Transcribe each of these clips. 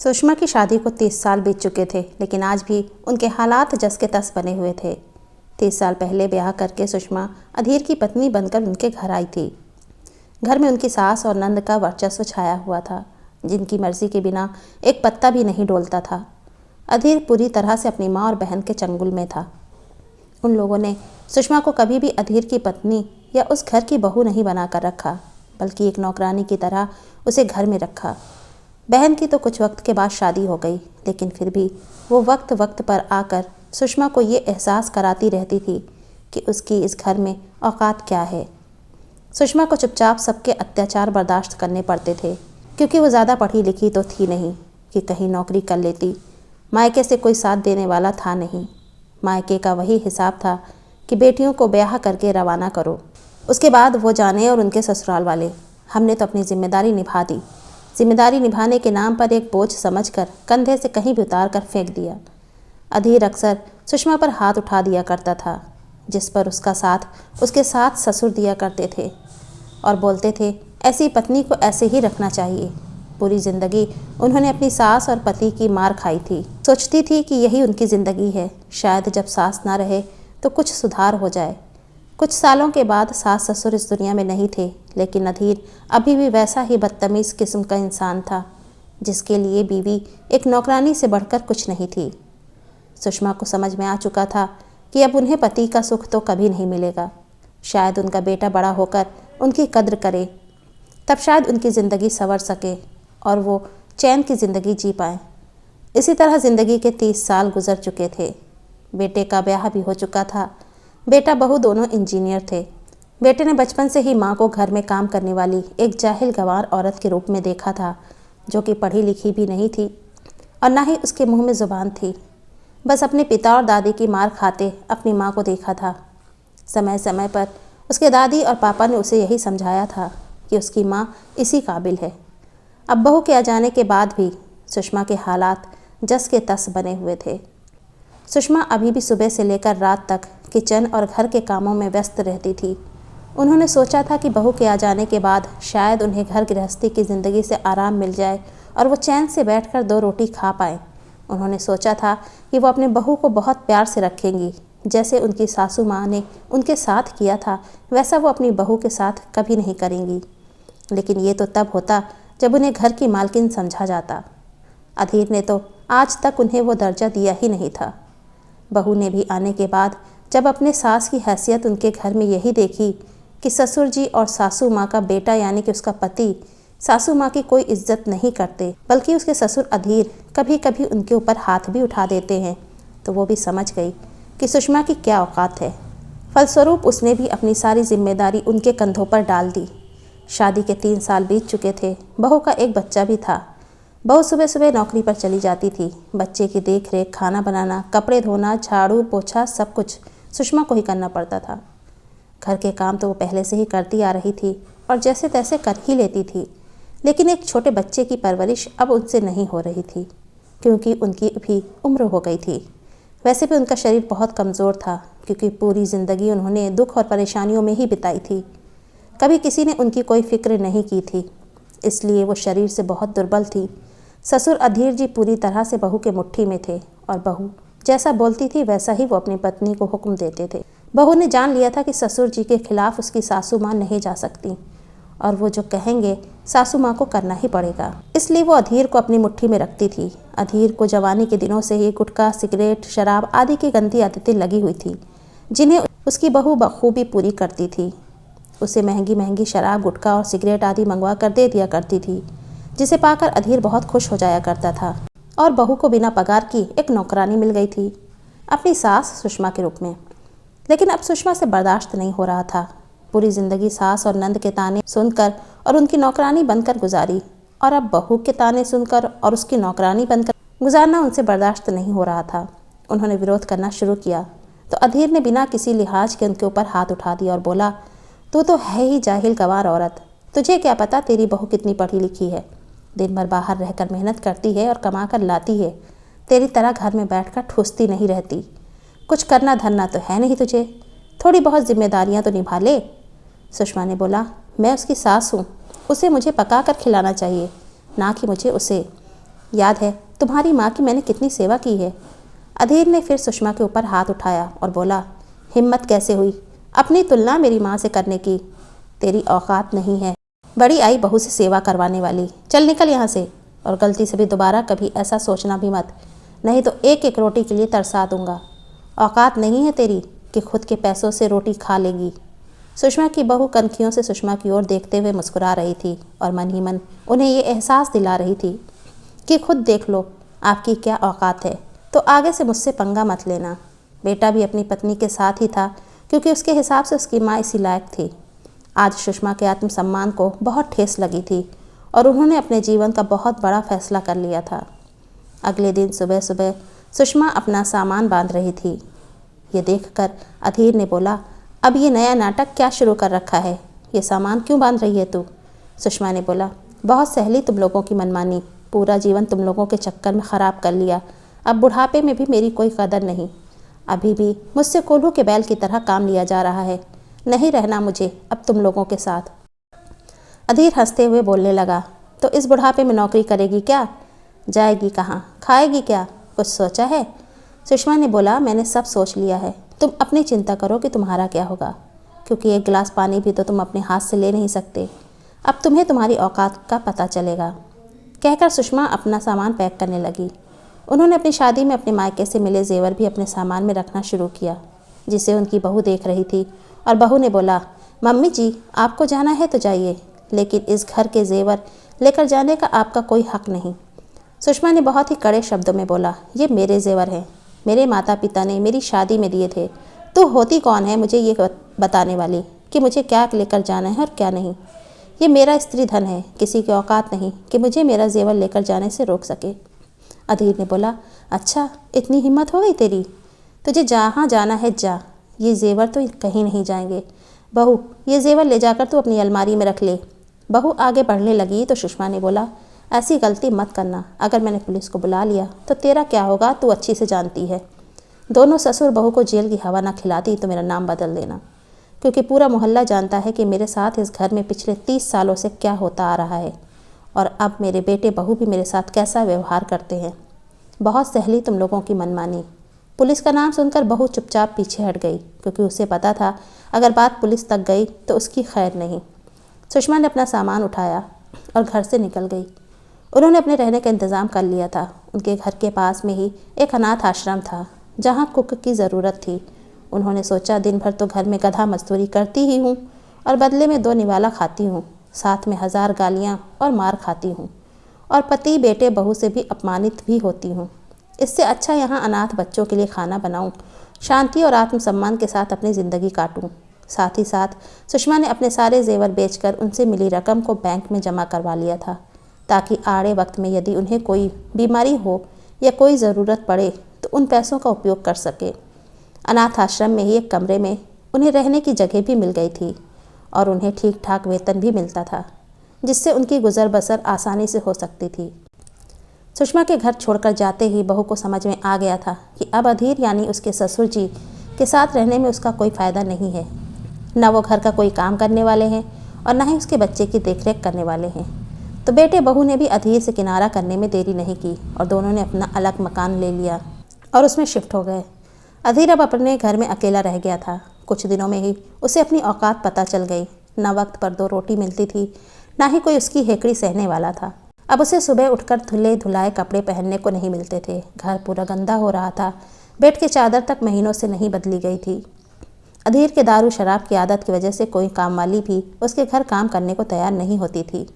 सुषमा की शादी को 30 साल बीत चुके थे, लेकिन आज भी उनके हालात जस के तस बने हुए थे। 30 साल पहले ब्याह करके सुषमा अधीर की पत्नी बनकर उनके घर आई थी। घर में उनकी सास और नंद का वर्चस्व छाया हुआ था, जिनकी मर्जी के बिना एक पत्ता भी नहीं डोलता था। अधीर पूरी तरह से अपनी माँ और बहन के चंगुल में था। उन लोगों ने सुषमा को कभी भी अधीर की पत्नी या उस घर की बहू नहीं बनाकर रखा, बल्कि एक नौकरानी की तरह उसे घर में रखा। बहन की तो कुछ वक्त के बाद शादी हो गई, लेकिन फिर भी वो वक्त वक्त पर आकर सुषमा को ये एहसास कराती रहती थी कि उसकी इस घर में औकात क्या है। सुषमा को चुपचाप सबके अत्याचार बर्दाश्त करने पड़ते थे, क्योंकि वो ज़्यादा पढ़ी लिखी तो थी नहीं कि कहीं नौकरी कर लेती। मायके से कोई साथ देने वाला था नहीं। मायके का वही हिसाब था कि बेटियों को ब्याह करके रवाना करो, उसके बाद वो जाने और उनके ससुराल वाले। हमने तो अपनी जिम्मेदारी निभा दी। जिम्मेदारी निभाने के नाम पर एक बोझ समझकर कंधे से कहीं भी उतार कर फेंक दिया। अधीर अक्सर सुषमा पर हाथ उठा दिया करता था, जिस पर उसका साथ उसके साथ ससुर दिया करते थे और बोलते थे, ऐसी पत्नी को ऐसे ही रखना चाहिए। पूरी ज़िंदगी उन्होंने अपनी सास और पति की मार खाई थी। सोचती थी कि यही उनकी ज़िंदगी है, शायद जब सास ना रहे तो कुछ सुधार हो जाए। कुछ सालों के बाद सास ससुर इस दुनिया में नहीं थे, लेकिन अधीर अभी भी वैसा ही बदतमीज़ किस्म का इंसान था, जिसके लिए बीवी एक नौकरानी से बढ़कर कुछ नहीं थी। सुषमा को समझ में आ चुका था कि अब उन्हें पति का सुख तो कभी नहीं मिलेगा। शायद उनका बेटा बड़ा होकर उनकी कद्र करे, तब शायद उनकी ज़िंदगी संवर सके और वो चैन की ज़िंदगी जी पाएँ। इसी तरह ज़िंदगी के 30 साल गुजर चुके थे। बेटे का ब्याह भी हो चुका था। बेटा बहू दोनों इंजीनियर थे। बेटे ने बचपन से ही माँ को घर में काम करने वाली एक जाहिल गंवार औरत के रूप में देखा था, जो कि पढ़ी लिखी भी नहीं थी और ना ही उसके मुंह में ज़ुबान थी। बस अपने पिता और दादी की मार खाते अपनी माँ को देखा था। समय समय पर उसके दादी और पापा ने उसे यही समझाया था कि उसकी माँ इसी काबिल है। अब बहू के आ जाने के बाद भी सुषमा के हालात जस के तस बने हुए थे। सुषमा अभी भी सुबह से लेकर रात तक किचन और घर के कामों में व्यस्त रहती थी। उन्होंने सोचा था कि बहू के आ जाने के बाद शायद उन्हें घर गृहस्थी की ज़िंदगी से आराम मिल जाए और वो चैन से बैठकर 2 रोटी खा पाएँ। उन्होंने सोचा था कि वो अपने बहू को बहुत प्यार से रखेंगी, जैसे उनकी सासू माँ ने उनके साथ किया था, वैसा वो अपनी बहू के साथ कभी नहीं करेंगी। लेकिन ये तो तब होता जब उन्हें घर की मालकिन समझा जाता। अधीर ने तो आज तक उन्हें वो दर्जा दिया ही नहीं था। बहू ने भी आने के बाद जब अपने सास की हैसियत उनके घर में यही देखी कि ससुर जी और सासू माँ का बेटा यानी कि उसका पति सासू माँ की कोई इज्जत नहीं करते, बल्कि उसके ससुर अधीर कभी कभी उनके ऊपर हाथ भी उठा देते हैं, तो वो भी समझ गई कि सुषमा की क्या औकात है। फलस्वरूप उसने भी अपनी सारी जिम्मेदारी उनके कंधों पर डाल दी। शादी के 3 साल बीत चुके थे। बहू का एक बच्चा भी था। बहू सुबह सुबह नौकरी पर चली जाती थी। बच्चे की देख रेख, खाना बनाना, कपड़े धोना, झाड़ू पोछा सब कुछ सुषमा को ही करना पड़ता था। घर के काम तो वो पहले से ही करती आ रही थी और जैसे तैसे कर ही लेती थी, लेकिन एक छोटे बच्चे की परवरिश अब उनसे नहीं हो रही थी, क्योंकि उनकी भी उम्र हो गई थी। वैसे भी उनका शरीर बहुत कमज़ोर था, क्योंकि पूरी ज़िंदगी उन्होंने दुख और परेशानियों में ही बिताई थी। कभी किसी ने उनकी कोई फिक्र नहीं की थी, इसलिए वो शरीर से बहुत दुर्बल थी। ससुर अधीर जी पूरी तरह से बहू के मुट्ठी में थे और बहू जैसा बोलती थी वैसा ही वो अपनी पत्नी को हुक्म देते थे। बहू ने जान लिया था कि ससुर जी के खिलाफ उसकी सासू माँ नहीं जा सकती और वो जो कहेंगे सासू माँ को करना ही पड़ेगा। इसलिए वो अधीर को अपनी मुट्ठी में रखती थी। अधीर को जवानी के दिनों से ही गुटखा, सिगरेट, शराब आदि की गंदी आदतें लगी हुई थी, जिन्हें उसकी बहू बखूबी पूरी करती थी। उसे महंगी महंगी शराब, गुटखा और सिगरेट आदि मंगवा कर दे दिया करती थी, जिसे पाकर अधीर बहुत खुश हो जाया करता था और बहू को बिना पगार की एक नौकरानी मिल गई थी, अपनी सास सुषमा के रूप में। लेकिन अब सुषमा से बर्दाश्त नहीं हो रहा था। पूरी ज़िंदगी सास और नंद के ताने सुनकर और उनकी नौकरानी बनकर गुजारी, और अब बहू के ताने सुनकर और उसकी नौकरानी बनकर गुजारना उनसे बर्दाश्त नहीं हो रहा था। उन्होंने विरोध करना शुरू किया तो अधीर ने बिना किसी लिहाज के उनके ऊपर हाथ उठा दिया और बोला, तू तो है ही जाहिल गंवार औरत, तुझे क्या पता तेरी बहू कितनी पढ़ी लिखी है। दिन भर बाहर रहकर मेहनत करती है और कमा कर लाती है, तेरी तरह घर में बैठकर ठूसती नहीं रहती। कुछ करना धरना तो है नहीं तुझे, थोड़ी बहुत जिम्मेदारियां तो निभा ले। सुषमा ने बोला, मैं उसकी सास हूँ, उसे मुझे पका कर खिलाना चाहिए, ना कि मुझे उसे। याद है तुम्हारी माँ की मैंने कितनी सेवा की है। अधीर ने फिर सुषमा के ऊपर हाथ उठाया और बोला, हिम्मत कैसे हुई अपनी तुलना मेरी माँ से करने की? तेरी औकात नहीं है बड़ी आई बहू से सेवा करवाने वाली। चल निकल यहाँ से, और गलती से भी दोबारा कभी ऐसा सोचना भी मत, नहीं तो एक एक रोटी के लिए तरसा दूंगा। औकात नहीं है तेरी कि खुद के पैसों से रोटी खा लेगी। सुषमा की बहू कनखियों से सुषमा की ओर देखते हुए मुस्कुरा रही थी और मन ही मन उन्हें ये एहसास दिला रही थी कि खुद देख लो आपकी क्या औकात है, तो आगे से मुझसे पंगा मत लेना। बेटा भी अपनी पत्नी के साथ ही था क्योंकि उसके हिसाब से उसकी माँ इसी लायक थी। आज सुषमा के आत्मसम्मान को बहुत ठेस लगी थी और उन्होंने अपने जीवन का बहुत बड़ा फैसला कर लिया था। अगले दिन सुबह सुबह सुषमा अपना सामान बांध रही थी। ये देखकर अधीर ने बोला, अब ये नया नाटक क्या शुरू कर रखा है? ये सामान क्यों बांध रही है तू? सुषमा ने बोला, बहुत सहली तुम लोगों की मनमानी, पूरा जीवन तुम लोगों के चक्कर में ख़राब कर लिया। अब बुढ़ापे में भी मेरी कोई कदर नहीं। अभी भी मुझसे कोल्हू के बैल की तरह काम लिया जा रहा है। नहीं रहना मुझे अब तुम लोगों के साथ। अधीर हंसते हुए बोलने लगा, तो इस बुढ़ापे में नौकरी करेगी क्या? जाएगी कहाँ? खाएगी क्या? कुछ सोचा है? सुषमा ने बोला, मैंने सब सोच लिया है। तुम अपनी चिंता करो कि तुम्हारा क्या होगा, क्योंकि एक गिलास पानी भी तो तुम अपने हाथ से ले नहीं सकते। अब तुम्हें तुम्हारी औकात का पता चलेगा। कहकर सुषमा अपना सामान पैक करने लगी। उन्होंने अपनी शादी में अपने मायके से मिले जेवर भी अपने सामान में रखना शुरू किया, जिसे उनकी बहू देख रही थी। और बहू ने बोला, मम्मी जी आपको जाना है तो जाइए, लेकिन इस घर के जेवर लेकर जाने का आपका कोई हक नहीं। सुषमा ने बहुत ही कड़े शब्दों में बोला, ये मेरे जेवर हैं, मेरे माता पिता ने मेरी शादी में दिए थे। तो होती कौन है मुझे ये बताने वाली कि मुझे क्या लेकर जाना है और क्या नहीं? ये मेरा स्त्री धन है, किसी की औकात नहीं कि मुझे मेरा जेवर लेकर जाने से रोक सके। अधीर ने बोला, अच्छा इतनी हिम्मत हो गई तेरी? तुझे जहाँ जाना है जा, ये जेवर तो कहीं नहीं जाएंगे। बहू ये जेवर ले जाकर तू अपनी अलमारी में रख ले। बहू आगे बढ़ने लगी तो सुषमा ने बोला, ऐसी गलती मत करना, अगर मैंने पुलिस को बुला लिया तो तेरा क्या होगा तू अच्छी से जानती है। दोनों ससुर बहू को जेल की हवा ना खिलाती तो मेरा नाम बदल देना, क्योंकि पूरा मोहल्ला जानता है कि मेरे साथ इस घर में पिछले 30 सालों से क्या होता आ रहा है, और अब मेरे बेटे बहू भी मेरे साथ कैसा व्यवहार करते हैं। बहुत सहली तुम लोगों की मनमानी। पुलिस का नाम सुनकर बहू चुपचाप पीछे हट गई, क्योंकि उसे पता था अगर बात पुलिस तक गई तो उसकी खैर नहीं। सुषमा ने अपना सामान उठाया और घर से निकल गई। उन्होंने अपने रहने का इंतज़ाम कर लिया था। उनके घर के पास में ही एक अनाथ आश्रम था जहाँ कुक की ज़रूरत थी। उन्होंने सोचा, दिन भर तो घर में गधा मजदूरी करती ही हूँ और बदले में 2 निवाला खाती हूँ, साथ में 1000 गालियाँ और मार खाती हूँ, और पति बेटे बहू से भी अपमानित भी होती हूँ। इससे अच्छा यहाँ अनाथ बच्चों के लिए खाना बनाऊँ, शांति और आत्मसम्मान के साथ अपनी ज़िंदगी काटूँ। साथ ही साथ सुषमा ने अपने सारे जेवर बेचकर उनसे मिली रकम को बैंक में जमा करवा लिया था, ताकि आड़े वक्त में यदि उन्हें कोई बीमारी हो या कोई ज़रूरत पड़े तो उन पैसों का उपयोग कर सके। अनाथ आश्रम में ही एक कमरे में उन्हें रहने की जगह भी मिल गई थी और उन्हें ठीक ठाक वेतन भी मिलता था, जिससे उनकी गुजर बसर आसानी से हो सकती थी। सुषमा के घर छोड़कर जाते ही बहू को समझ में आ गया था कि अब अधीर यानी उसके ससुर जी के साथ रहने में उसका कोई फ़ायदा नहीं है। न वो घर का कोई काम करने वाले हैं और न ही उसके बच्चे की देखरेख करने वाले हैं। तो बेटे बहू ने भी अधीर से किनारा करने में देरी नहीं की और दोनों ने अपना अलग मकान ले लिया और उसमें शिफ्ट हो गए। अधीर अब अपने घर में अकेला रह गया था। कुछ दिनों में ही उसे अपनी औकात पता चल गई। न वक्त पर 2 रोटी मिलती थी, ना ही कोई उसकी हेकड़ी सहने वाला था। अब उसे सुबह उठकर धुले धुलाए कपड़े पहनने को नहीं मिलते थे। घर पूरा गंदा हो रहा था। बेड की चादर तक महीनों से नहीं बदली गई थी। अधीर के दारू शराब की आदत की वजह से कोई काम वाली भी उसके घर काम करने को तैयार नहीं होती थी।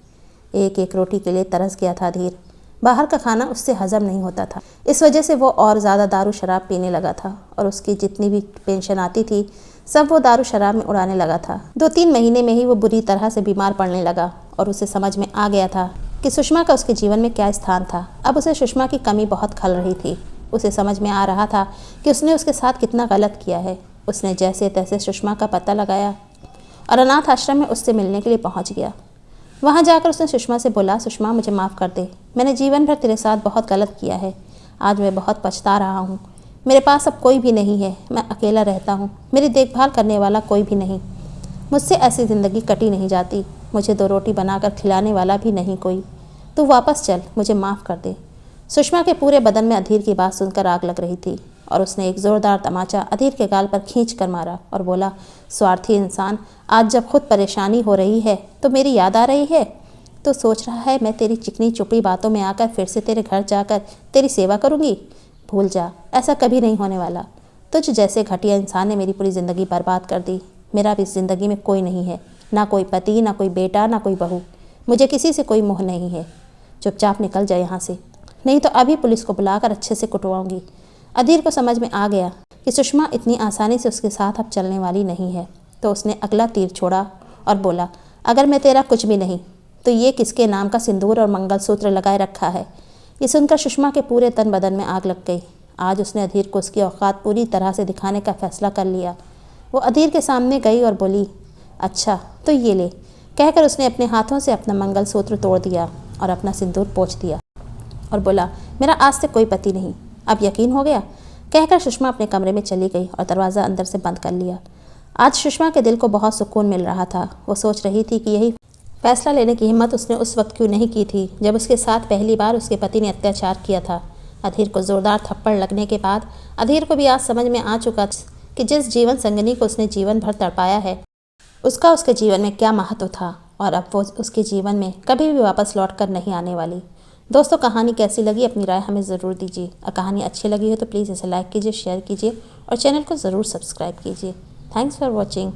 एक एक रोटी के लिए तरस गया था अधीर। बाहर का खाना उससे हजम नहीं होता था। इस वजह से वो और ज़्यादा दारू शराब पीने लगा था और उसकी जितनी भी पेंशन आती थी सब वो दारू शराब में उड़ाने लगा था। 2-3 महीने में ही वो बुरी तरह से बीमार पड़ने लगा और उसे समझ में आ गया था कि सुषमा का उसके जीवन में क्या स्थान था। अब उसे सुषमा की कमी बहुत खल रही थी। उसे समझ में आ रहा था कि उसने उसके साथ कितना गलत किया है। उसने जैसे तैसे सुषमा का पता लगाया और अनाथ आश्रम में उससे मिलने के लिए पहुंच गया। वहां जाकर उसने सुषमा से बोला, सुषमा मुझे माफ़ कर दे, मैंने जीवन भर तेरे साथ बहुत गलत किया है। आज मैं बहुत पछता रहा हूँ। मेरे पास अब कोई भी नहीं है, मैं अकेला रहता हूँ, मेरी देखभाल करने वाला कोई भी नहीं। मुझसे ऐसी ज़िंदगी कटी नहीं जाती। मुझे 2 रोटी बनाकर खिलाने वाला भी नहीं कोई। तू वापस चल, मुझे माफ़ कर दे। सुषमा के पूरे बदन में अधीर की बात सुनकर आग लग रही थी और उसने एक ज़ोरदार तमाचा अधीर के गाल पर खींच कर मारा और बोला, स्वार्थी इंसान, आज जब खुद परेशानी हो रही है तो मेरी याद आ रही है। तो सोच रहा है मैं तेरी चिकनी चुपड़ी बातों में आकर फिर से तेरे घर जाकर तेरी सेवा करूँगी? भूल जा, ऐसा कभी नहीं होने वाला। तुझ जैसे घटिया इंसान ने मेरी पूरी ज़िंदगी बर्बाद कर दी। मेरा भी इस ज़िंदगी में कोई नहीं है, ना कोई पति, ना कोई बेटा, ना कोई बहू। मुझे किसी से कोई मोह नहीं है। चुपचाप निकल जाए यहाँ से, नहीं तो अभी पुलिस को बुलाकर अच्छे से कुटवाऊंगी। अधीर को समझ में आ गया कि सुषमा इतनी आसानी से उसके साथ अब चलने वाली नहीं है, तो उसने अगला तीर छोड़ा और बोला, अगर मैं तेरा कुछ भी नहीं तो ये किसके नाम का सिंदूर और मंगलसूत्र लगाए रखा है? ये सुनकर सुषमा के पूरे तन बदन में आग लग गई। आज उसने अधीर को उसकी औकात पूरी तरह से दिखाने का फैसला कर लिया। वो अधीर के सामने गई और बोली, अच्छा तो ये ले। कहकर उसने अपने हाथों से अपना मंगलसूत्र तोड़ दिया और अपना सिंदूर पोंछ दिया और बोला, मेरा आज से कोई पति नहीं, अब यकीन हो गया? कहकर सुषमा अपने कमरे में चली गई और दरवाज़ा अंदर से बंद कर लिया। आज सुषमा के दिल को बहुत सुकून मिल रहा था। वो सोच रही थी कि यही फैसला लेने की हिम्मत उसने उस वक्त क्यों नहीं की थी जब उसके साथ पहली बार उसके पति ने अत्याचार किया था। अधीर को ज़ोरदार थप्पड़ लगने के बाद अधीर को भी आज समझ में आ चुका कि जिस जीवन संगिनी को उसने जीवन भर तड़पाया है, उसका उसके जीवन में क्या महत्व था और अब वो उसके जीवन में कभी भी वापस लौट कर नहीं आने वाली। दोस्तों, कहानी कैसी लगी अपनी राय हमें ज़रूर दीजिए और कहानी अच्छी लगी हो तो प्लीज़ इसे लाइक कीजिए, शेयर कीजिए और चैनल को ज़रूर सब्सक्राइब कीजिए। Thanks for watching.